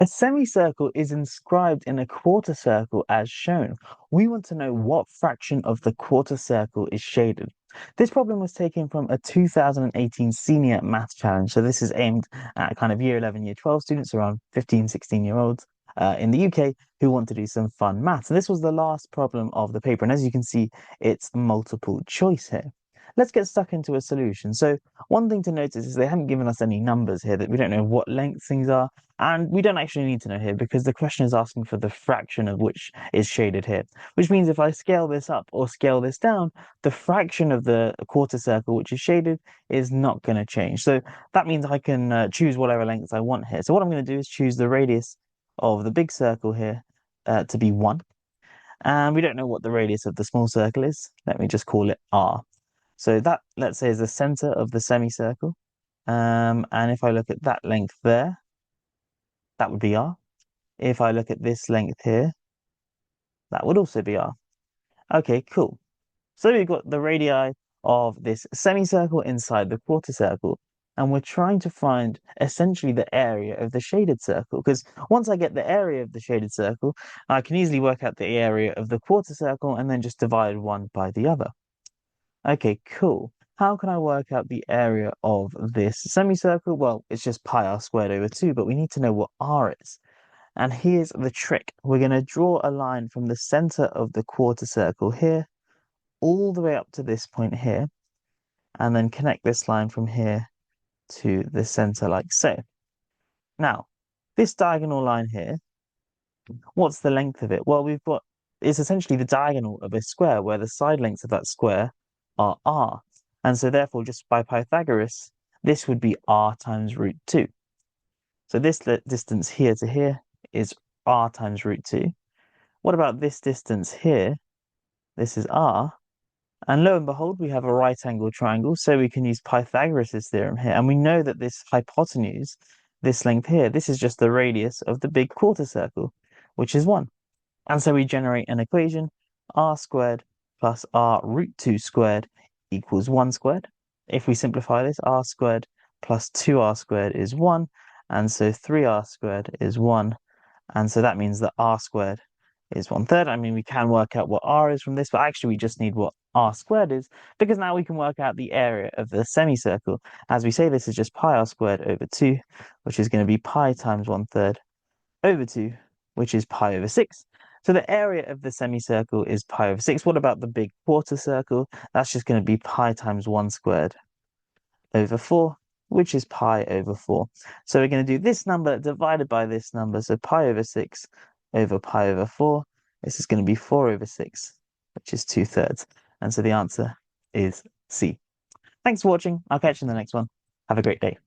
A semicircle is inscribed in a quarter circle as shown. We want to know what fraction of the quarter circle is shaded. This problem was taken from a 2018 senior maths challenge. So this is aimed at kind of year 11, year 12 students, around 15, 16-year-olds in the UK who want to do some fun maths. And this was the last problem of the paper. And as you can see, it's multiple choice here. Let's get stuck into a solution. So one thing to notice is they haven't given us any numbers here, that we don't know what length things are. And we don't actually need to know here because the question is asking for the fraction of which is shaded here, which means if I scale this up or scale this down, the fraction of the quarter circle which is shaded is not going to change. So that means I can choose whatever length I want here. So what I'm going to do is choose the radius of the big circle here to be 1. And we don't know what the radius of the small circle is. Let me just call it r. So that, let's say, is the center of the semicircle. And if I look at that length there, that would be r. If I look at this length here, that would also be r. Okay, cool. So we've got the radii of this semicircle inside the quarter circle, and we're trying to find essentially the area of the shaded circle, because once I get the area of the shaded circle, I can easily work out the area of the quarter circle and then just divide one by the other. Okay, cool. How can I work out the area of this semicircle? Well, it's just pi r squared over 2, but we need to know what r is. And here's the trick. We're going to draw a line from the center of the quarter circle here, all the way up to this point here, and then connect this line from here to the center like so. Now, this diagonal line here, what's the length of it? Well, it's essentially the diagonal of a square where the side lengths of that square are r. And so therefore, just by Pythagoras, this would be r times root 2. So this distance here to here is r times root 2. What about this distance here? This is r. And lo and behold, we have a right angle triangle, so we can use Pythagoras' theorem here. And we know that this hypotenuse, this length here, this is just the radius of the big quarter circle, which is 1. And so we generate an equation, r squared plus r root 2 squared equals 1 squared. If we simplify this, r squared plus 2r squared is 1. And so 3r squared is 1. And so that means that r squared is 1/3. I mean, we can work out what r is from this, but actually we just need what r squared is, because now we can work out the area of the semicircle. As we say, this is just pi r squared over 2, which is going to be pi times 1/3 over 2, which is pi over 6. So the area of the semicircle is pi over 6. What about the big quarter circle? That's just going to be pi times 1 squared over 4, which is pi over 4. So we're going to do this number divided by this number. So pi over 6 over pi over 4. This is going to be 4 over 6, which is 2/3. And so the answer is C. Thanks for watching. I'll catch you in the next one. Have a great day.